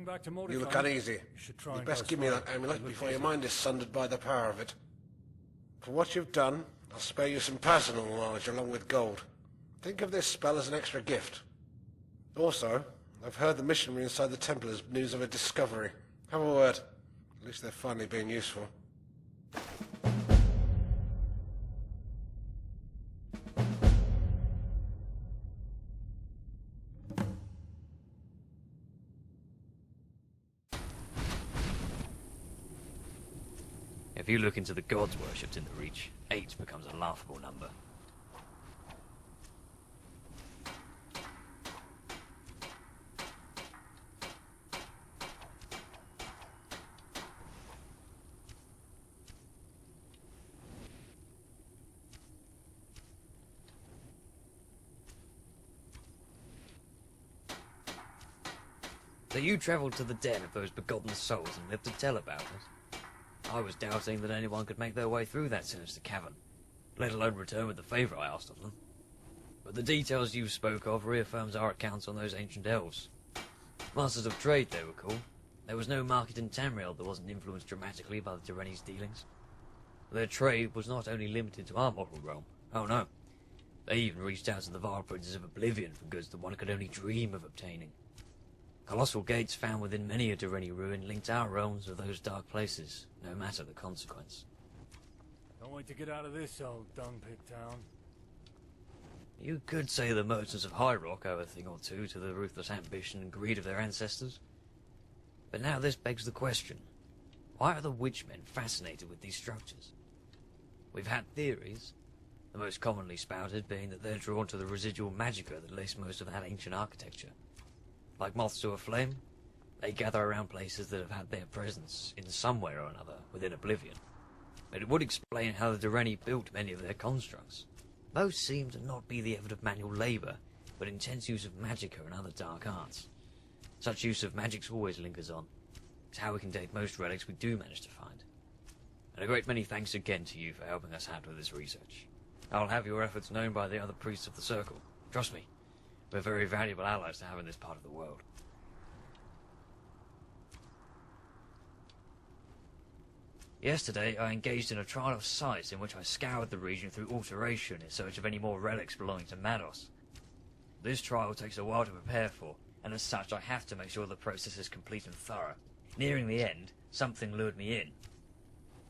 Heading back to Motor. You look uneasy. You best give me that amulet before your mind is sundered by the power of it. For what you've done, I'll spare you some personal knowledge along with gold. Think of this spell as an extra gift. Also, I've heard the missionary inside the temple has news of a discovery. Have a word. At least they're finally being useful. If you look into the gods worshipped in the Reach, 8 becomes a laughable number. So you travelled to the den of those begotten souls and lived to tell about it? I was doubting that anyone could make their way through that sinister cavern, let alone return with the favour I asked of them. But the details you spoke of reaffirms our accounts on those ancient elves. Masters of trade, they were called. There was no market in Tamriel that wasn't influenced dramatically by the Durrani's dealings. Their trade was not only limited to our mortal realm, oh no. They even reached out to the vile princes of Oblivion for goods that one could only dream of obtaining. Colossal gates found within many a Durrani ruin linked our realms with those dark places, no matter the consequence. Don't wait to get out of this old dung-pit town. You could say the merchants of High Rock owe a thing or two to the ruthless ambition and greed of their ancestors. But now this begs the question, why are the witchmen fascinated with these structures? We've had theories, the most commonly spouted being that they're drawn to the residual magicka that laced most of that ancient architecture. Like moths to a flame, they gather around places that have had their presence in some way or another within Oblivion. But it would explain how the Durrani built many of their constructs. Most seem to not be the effort of manual labour, but intense use of magicka and other dark arts. Such use of magics always lingers on. It's how we can date most relics we do manage to find. And a great many thanks again to you for helping us out with this research. I'll have your efforts known by the other priests of the Circle. Trust me. We're very valuable allies to have in this part of the world. Yesterday, I engaged in a trial of sight in which I scoured the region through alteration in search of any more relics belonging to Mados. This trial takes a while to prepare for, and as such I have to make sure the process is complete and thorough. Nearing the end, something lured me in.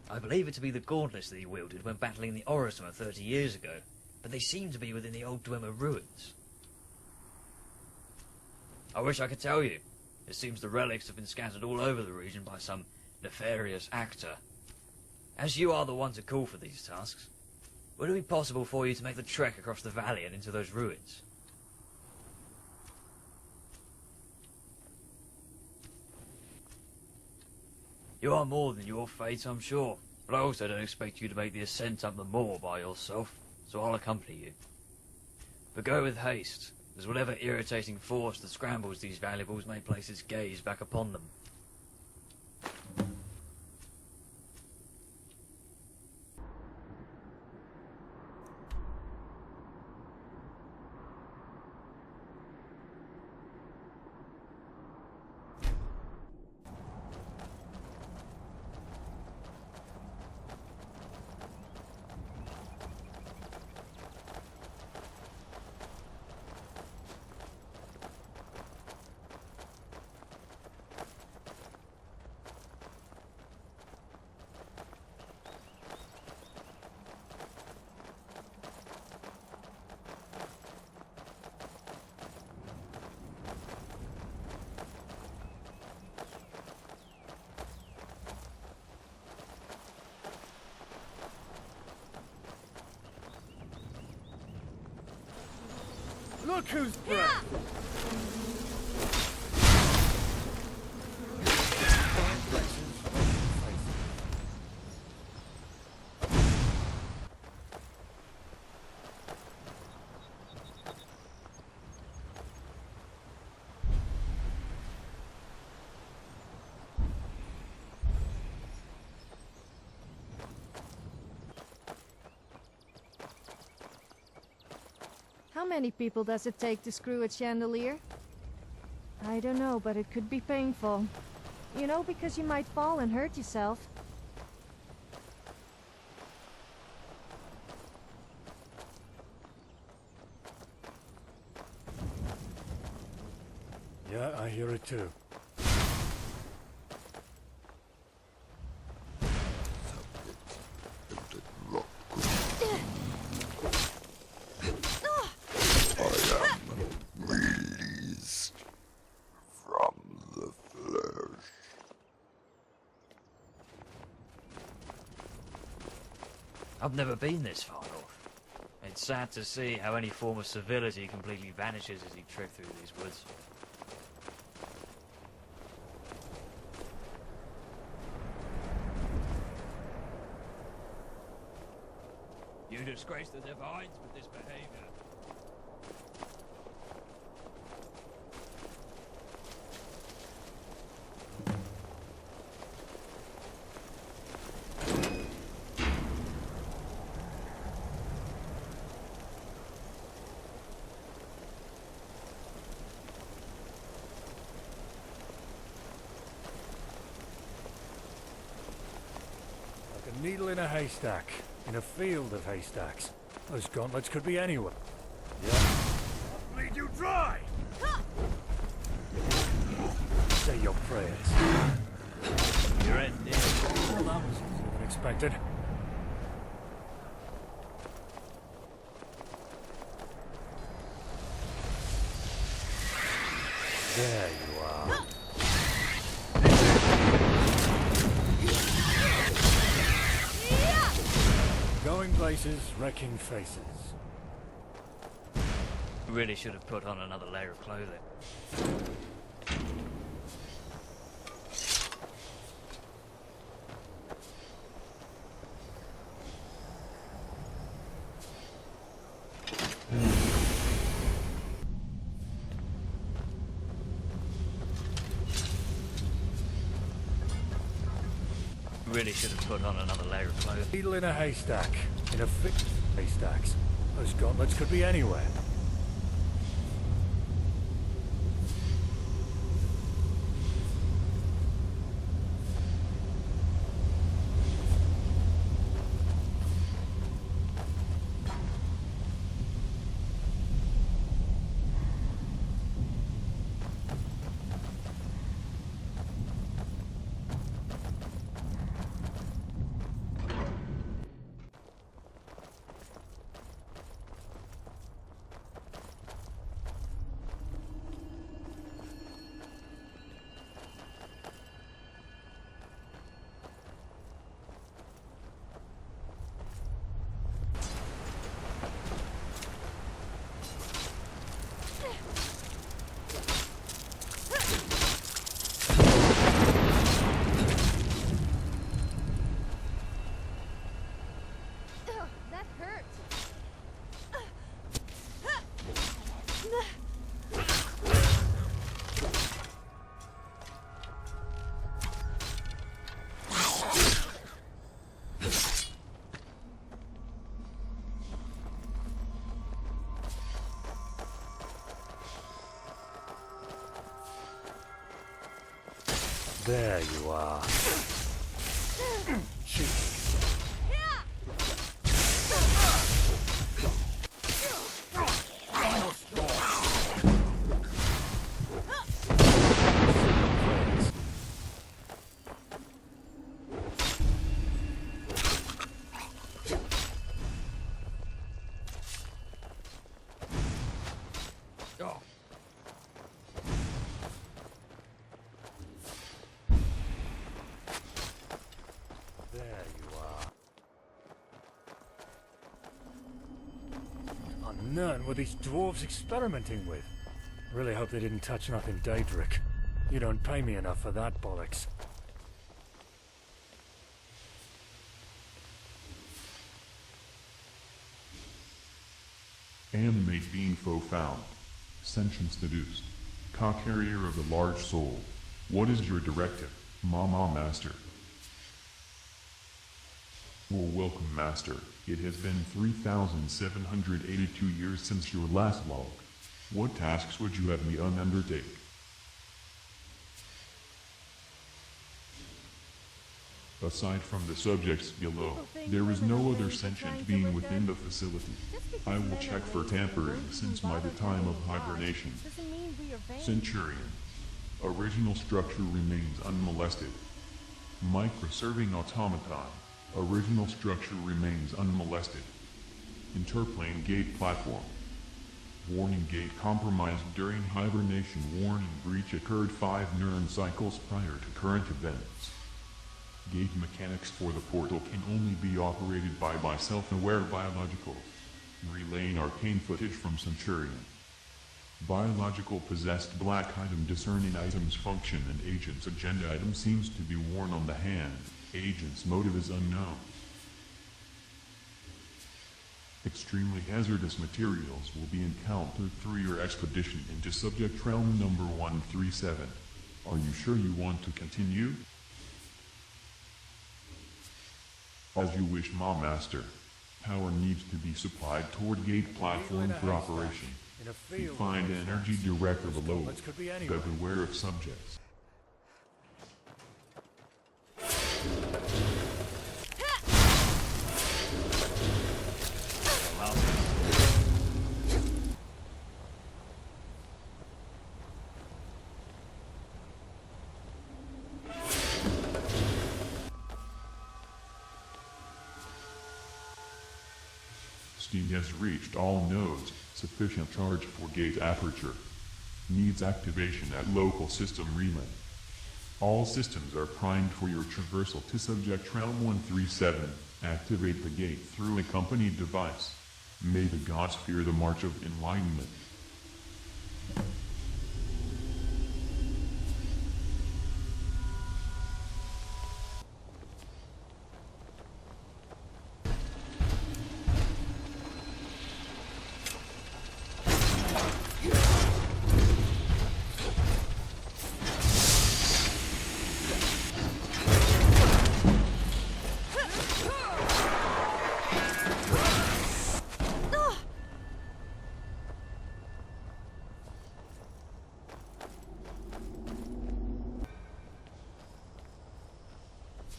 I believe it to be the gauntlets that he wielded when battling the Orosma 30 years ago, but they seem to be within the old Dwemer ruins. I wish I could tell you. It seems the relics have been scattered all over the region by some nefarious actor. As you are the one to call for these tasks, would it be possible for you to make the trek across the valley and into those ruins? You are more than your fate, I'm sure, but I also don't expect you to make the ascent up the moor by yourself, so I'll accompany you. But go with haste, as whatever irritating force that scrambles these valuables may place its gaze back upon them. Look who's back! How many people does it take to screw a chandelier? I don't know, but it could be painful. You know, because you might fall and hurt yourself. Yeah, I hear it too. I've never been this far north. It's sad to see how any form of civility completely vanishes as you trek through these woods. You disgrace the Divines with this behavior. Like a needle in a haystack. In a field of haystacks. Those gauntlets could be anywhere. Yeah. I'll bleed you dry! Say your prayers. You're in there. Well, that was easier than expected. There you are. Going places, wrecking faces. Really should have put on another layer of clothing. Really should have put on another layer of clothing. Needle in a haystack. In a haystacks. Those gauntlets could be anywhere. There you are. None were these dwarves experimenting with. Really hope they didn't touch nothing Daedric. You don't pay me enough for that bollocks. Animate being foe found. Sentience deduced. Cock-carrier of the large soul. What is your directive, Mama Master? Well, welcome, Master. It has been 3,782 years since your last log. What tasks would you have me undertake? Aside from the subjects below, there is no other sentient being within the facility. I will check for tampering since by the time of hibernation. Centurion. Original structure remains unmolested. Microserving automaton. Original structure remains unmolested. Interplane gate platform. Warning gate compromised during hibernation. Warning breach occurred 5 neuron cycles prior to current events. Gate mechanics for the portal can only be operated by self-aware biologicals. Relaying arcane footage from Centurion. Biological possessed black item discerning items function and agent's agenda item seems to be worn on the hand. Agent's motive is unknown. Extremely hazardous materials will be encountered through your expedition into subject realm number 137. Are you sure you want to continue? As you wish, Ma Master. Power needs to be supplied toward gate platform for operation. You find energy director below, but beware of subjects. Steam has reached all nodes. Sufficient charge for gate aperture. Needs activation at local system relay. All systems are primed for your traversal to subject realm 137. Activate the gate through a company device. May the gods fear the march of enlightenment.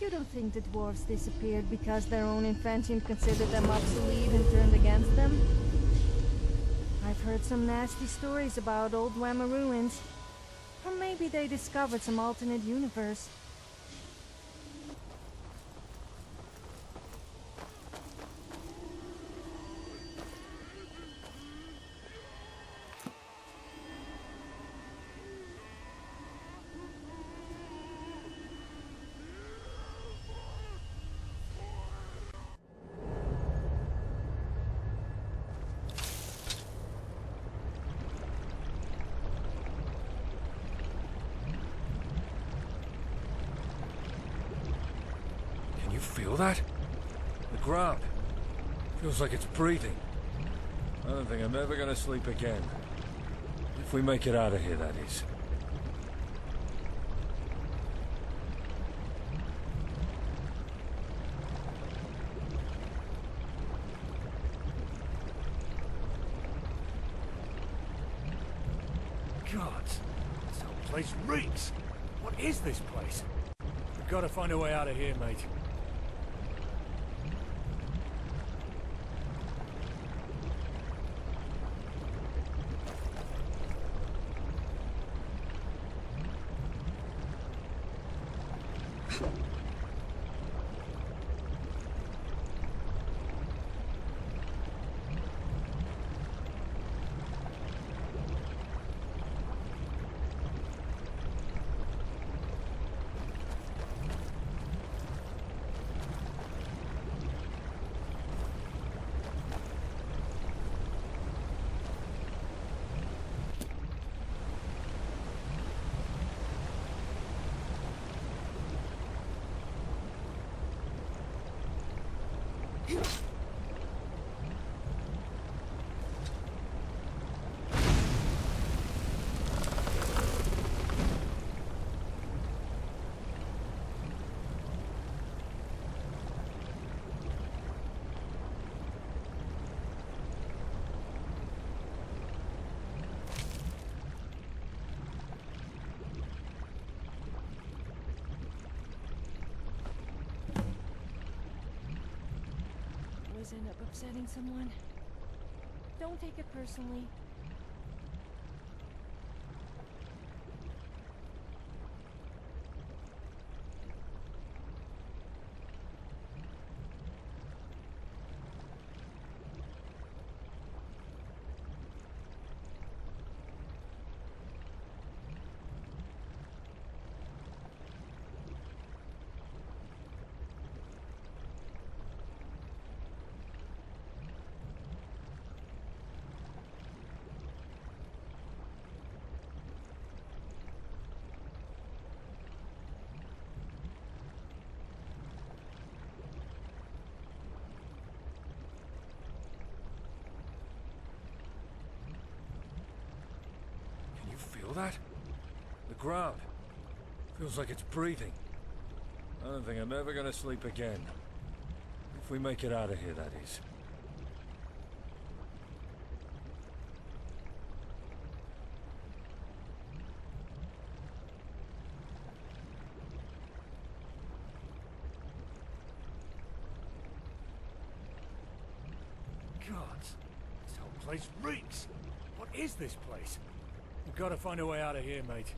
You don't think the dwarves disappeared because their own invention considered them obsolete and turned against them? I've heard some nasty stories about old Dwemer ruins. Or maybe they discovered some alternate universe. Feel that? The ground. Feels like it's breathing. I don't think I'm ever gonna sleep again. If we make it out of here, that is. God, this whole place reeks. What is this place? We've got to find a way out of here, mate. always end up upsetting someone. Don't take it personally. Feel that? The ground. Feels like it's breathing. I don't think I'm ever gonna sleep again. If we make it out of here, that is. God, this whole place reeks. What is this place? We've got to find a way out of here, mate.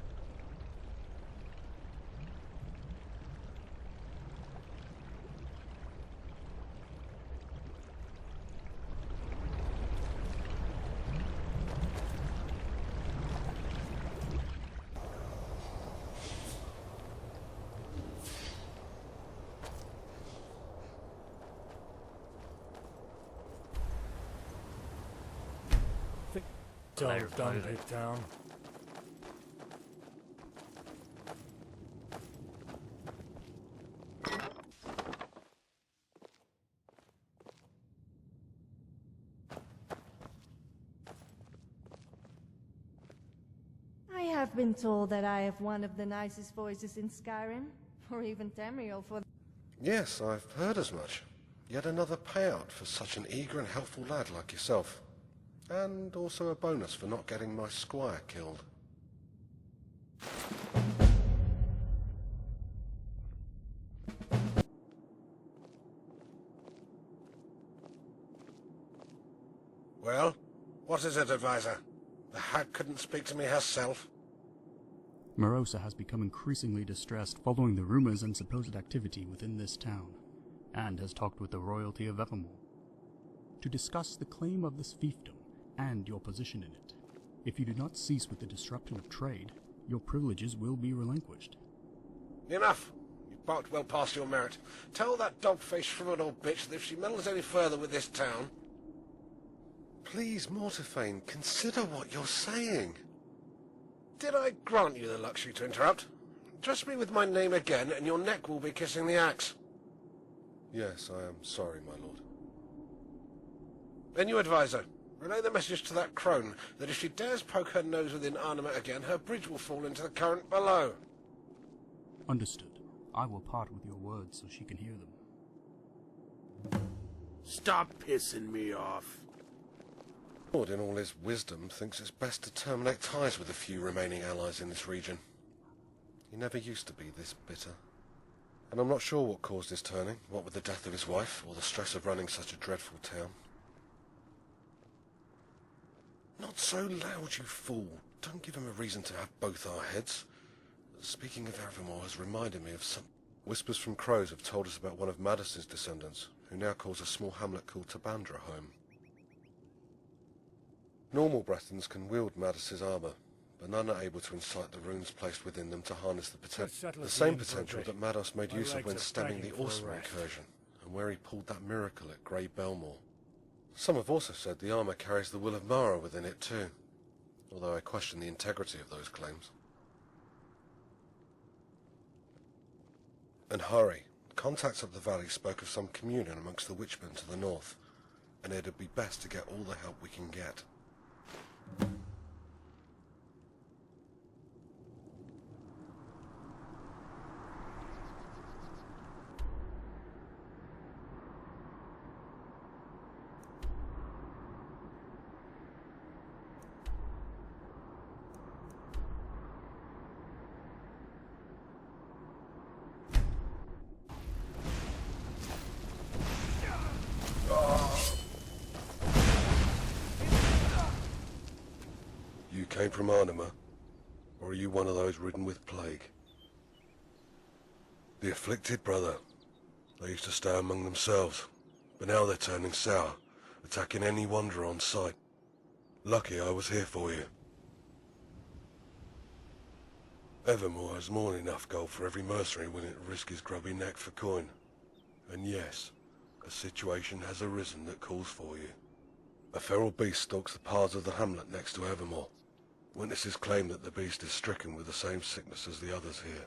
Don't hit down. I have been told that I have one of the nicest voices in Skyrim, or even Tamriel for Yes, I've heard as much. Yet another payout for such an eager and helpful lad like yourself. And also a bonus for not getting my squire killed. Well, what is it, advisor? The hag couldn't speak to me herself. Morosa has become increasingly distressed following the rumors and supposed activity within this town, and has talked with the royalty of Evermore to discuss the claim of this fiefdom and your position in it. If you do not cease with the disruption of trade, your privileges will be relinquished. Enough! You've barked well past your merit. Tell that dog-faced shriveled old bitch that if she meddles any further with this town... Please, Mortiphane, consider what you're saying. Did I grant you the luxury to interrupt? Address me with my name again, and your neck will be kissing the axe. Yes, I am sorry, my lord. Then you, advisor, relay the message to that crone that if she dares poke her nose within Arnhem again, her bridge will fall into the current below. Understood. I will part with your words so she can hear them. Stop pissing me off. Lord, in all his wisdom, thinks it's best to terminate ties with the few remaining allies in this region. He never used to be this bitter. And I'm not sure what caused his turning, what with the death of his wife, or the stress of running such a dreadful town. Not so loud, you fool. Don't give him a reason to have both our heads. Speaking of Evermore has reminded me of some... Whispers from crows have told us about one of Madis's descendants, who now calls a small hamlet called Tabandra home. Normal Bretons can wield Madis's armour, but none are able to incite the runes placed within them to harness the same potential that Mados made use of when stemming the Orson incursion, and where he pulled that miracle at Grey Belmore. Some have also said the armour carries the will of Mara within it too, although I question the integrity of those claims. And hurry. Contacts up the valley spoke of some communion amongst the witchmen to the north, and it'd be best to get all the help we can get. came from Arnima? Or are you one of those ridden with plague? The afflicted, brother. They used to stay among themselves, but now they're turning sour, attacking any wanderer on sight. Lucky I was here for you. Evermore has more than enough gold for every mercenary willing to risk his grubby neck for coin. And yes, a situation has arisen that calls for you. A feral beast stalks the paths of the hamlet next to Evermore. Witnesses claim that the beast is stricken with the same sickness as the others here.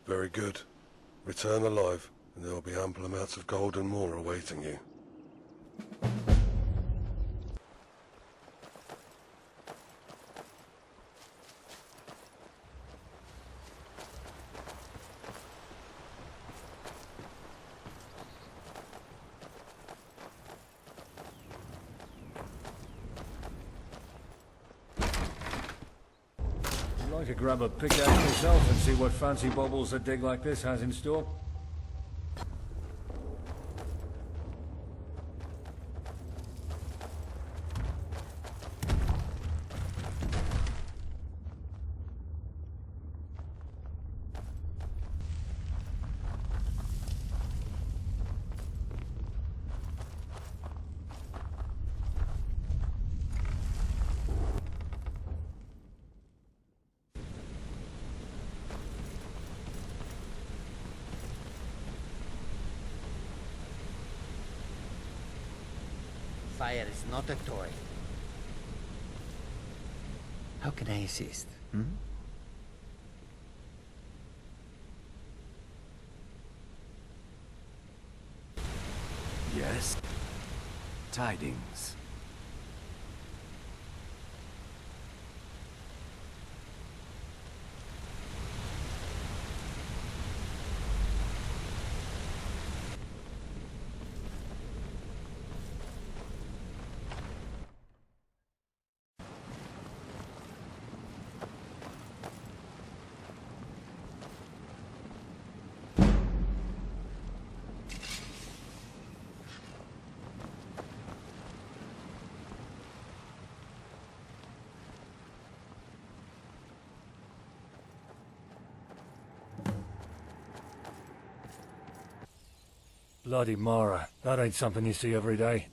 Very good. Return alive, and there will be ample amounts of gold and more awaiting you. I'd like to grab a pickaxe myself and see what fancy baubles a dig like this has in store. Fire is not a toy. How can I assist? Yes? Tidings. Bloody Mara, that ain't something you see every day.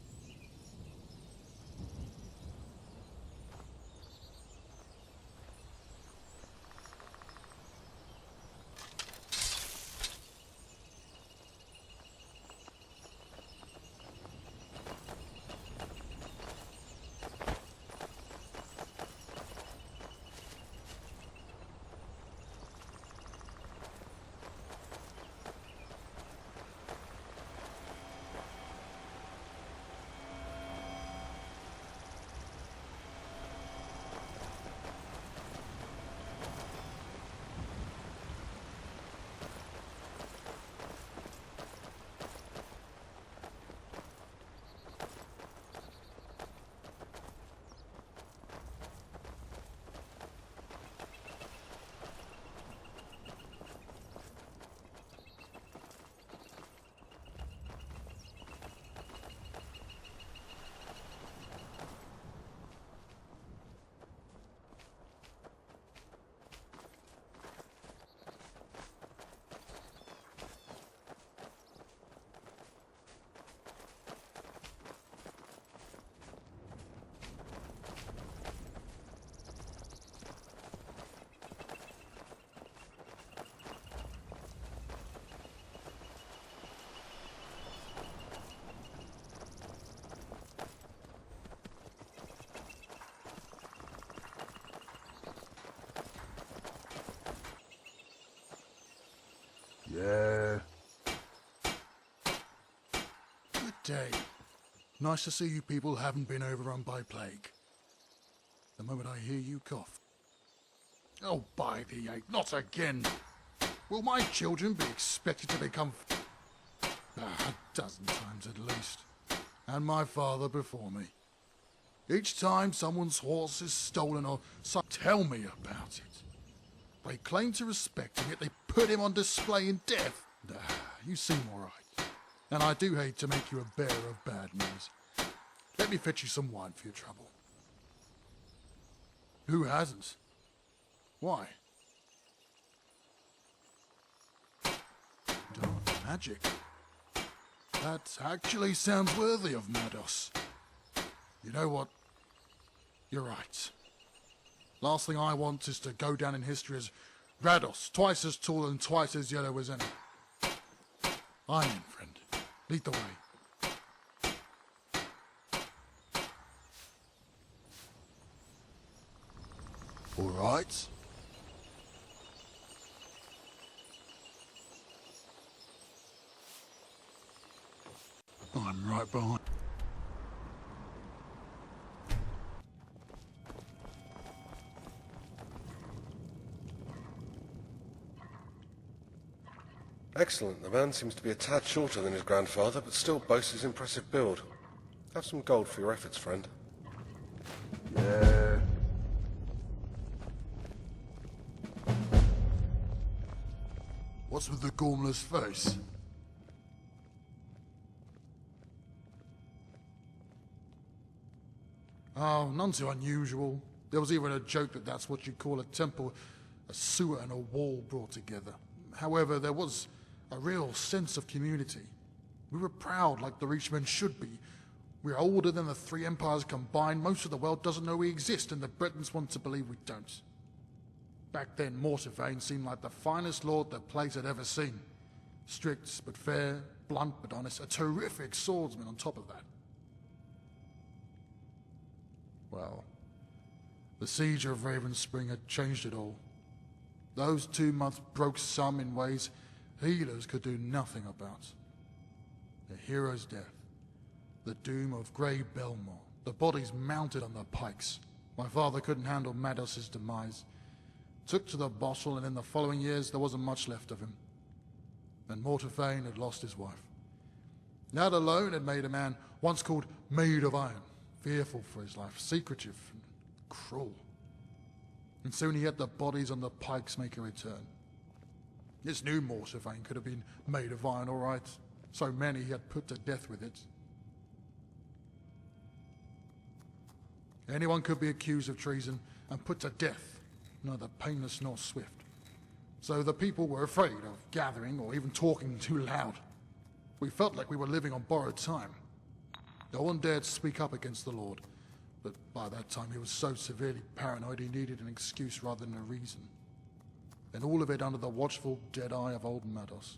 Yeah. Good day. Nice to see you people haven't been overrun by plague. The moment I hear you cough. Oh, by the eight, not again. Will my children be expected to become a dozen times at least? And my father before me. Each time someone's horse is stolen or tell me about it. They claim to respect him, yet they put him on display in death. You seem all right. and I do hate to make you a bearer of bad news. Let me fetch you some wine for your trouble. Who hasn't? Why? Dark magic. That actually sounds worthy of Mados. You know what? You're right. Last thing I want is to go down in history as Rados, twice as tall and twice as yellow as any. I'm in, friend. Lead the way. All right. I'm right behind. Excellent. The man seems to be a tad shorter than his grandfather, but still boasts his impressive build. Have some gold for your efforts, friend. Yeah. What's with the gormless face? Oh, none too unusual. There was even a joke that that's what you call a temple, a sewer and a wall brought together. However, there was a real sense of community. We were proud like the Reachmen should be. We're older than the three empires combined. Most of the world doesn't know we exist, and the Bretons want to believe we don't. Back then, Mortarvane seemed like the finest lord the place had ever seen. Strict but fair, blunt but honest, a terrific swordsman on top of that. Well, the siege of Ravenspring had changed it all. Those 2 months broke some in ways healers could do nothing about. A hero's death, the doom of Grey Belmore, the bodies mounted on the pikes. My father couldn't handle Mados' demise. Took to the bottle, and in the following years there wasn't much left of him. And Mortarvane had lost his wife. That alone had made a man once called Maid of Iron, fearful for his life, secretive and cruel. And soon he had the bodies on the pikes make a return. This new Mortarvane could have been made of iron, all right. So many he had put to death with it. Anyone could be accused of treason and put to death, neither painless nor swift. So the people were afraid of gathering or even talking too loud. We felt like we were living on borrowed time. No one dared speak up against the Lord, but by that time he was so severely paranoid he needed an excuse rather than a reason. And all of it under the watchful dead eye of old Mados,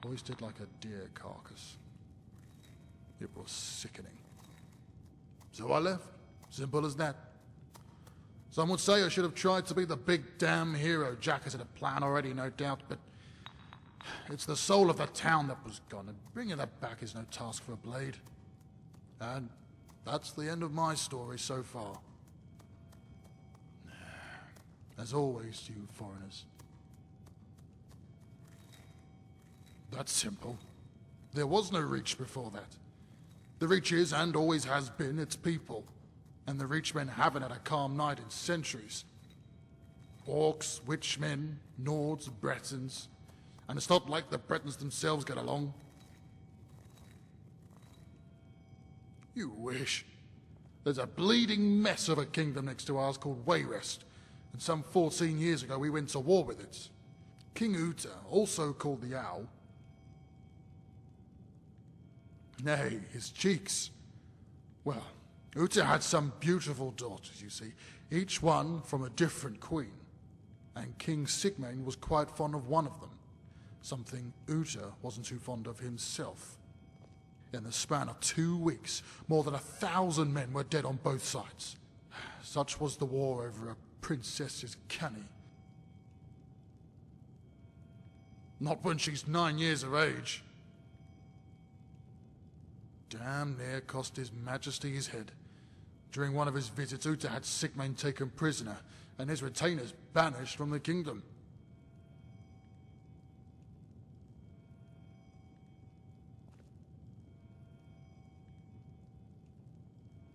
hoisted like a deer carcass. It was sickening. So I left. Simple as that. Some would say I should have tried to be the big damn hero. Jack has had a plan already, no doubt, but it's the soul of the town that was gone, and bringing that back is no task for a blade. And that's the end of my story so far. As always, you foreigners. That's simple. There was no Reach before that. The Reach is, and always has been, its people. And the Reachmen haven't had a calm night in centuries. Orcs, Witchmen, Nords, Bretons. And it's not like the Bretons themselves get along. You wish. There's a bleeding mess of a kingdom next to ours called Wayrest. And some 14 years ago we went to war with it. King Uta, also called the Owl. Nay, his cheeks. Well, Uta had some beautiful daughters, you see, each one from a different queen. And King Sigmund was quite fond of one of them, something Uta wasn't too fond of himself. In the span of 2 weeks, more than 1,000 men were dead on both sides. Such was the war over a princess's canny. Not when she's 9 years of age. Damn near cost his majesty his head. During one of his visits, Uta had Sigmund taken prisoner, and his retainers banished from the kingdom.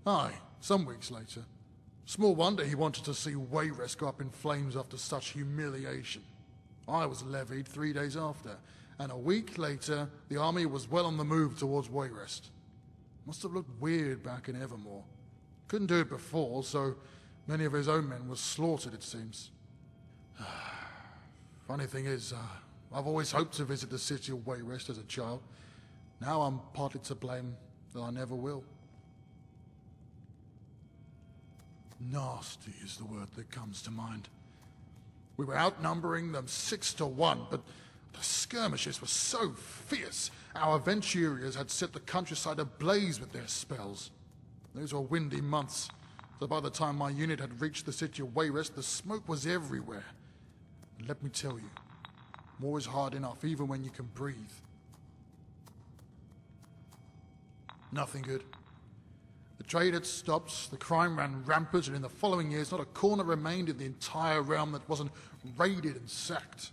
Aye, some weeks later. Small wonder he wanted to see Wayrest go up in flames after such humiliation. I was levied 3 days after, and a week later, the army was well on the move towards Wayrest. Must have looked weird back in Evermore. Couldn't do it before, so many of his own men were slaughtered, it seems. Funny thing is, I've always hoped to visit the city of Wayrest as a child. Now I'm partly to blame that I never will. Nasty is the word that comes to mind. We were outnumbering them 6-1, but the skirmishes were so fierce, our Aventuriers had set the countryside ablaze with their spells. Those were windy months, so by the time my unit had reached the city of Wayrest, the smoke was everywhere. And let me tell you, war is hard enough even when you can breathe. Nothing good. The trade had stopped, the crime ran rampant, and in the following years not a corner remained in the entire realm that wasn't raided and sacked.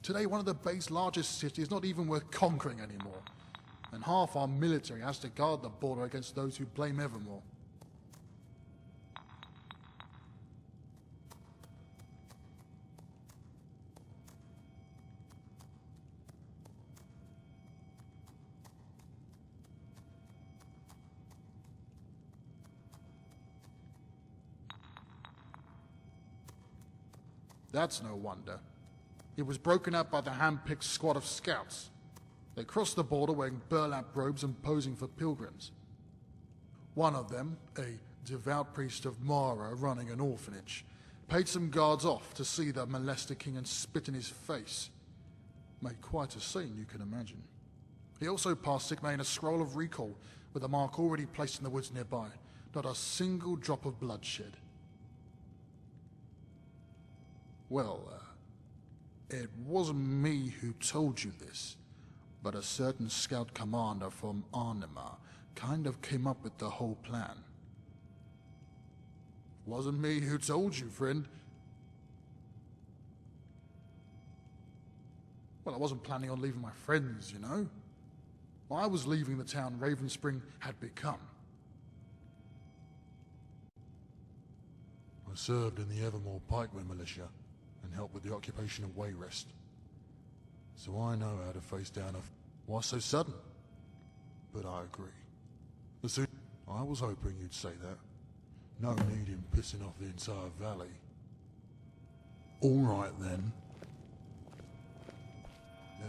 Today, one of the base's largest cities is not even worth conquering anymore, and half our military has to guard the border against those who blame Evermore. That's no wonder. It was broken up by the hand-picked squad of scouts. They crossed the border wearing burlap robes and posing for pilgrims. One of them, a devout priest of Mara running an orphanage, paid some guards off to see the molester king and spit in his face. Made quite a scene, you can imagine. He also passed Sigmar a scroll of recall with a mark already placed in the woods nearby. Not a single drop of bloodshed. Well, it wasn't me who told you this, but a certain scout commander from Arnima kind of came up with the whole plan. Wasn't me who told you, friend. Well, I wasn't planning on leaving my friends, you know. I was leaving the town Ravenspring had become. I served in the Evermore Pikemen militia and helped with the occupation of Wayrest. So I know how to face down a... Why so sudden? But I agree. I was hoping you'd say that. No need in pissing off the entire valley. All right then.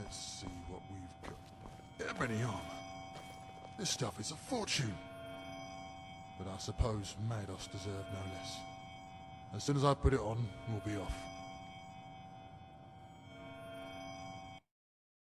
Let's see what we've got. Ebony armor. This stuff is a fortune. But I suppose Mados deserve no less. As soon as I put it on, we'll be off.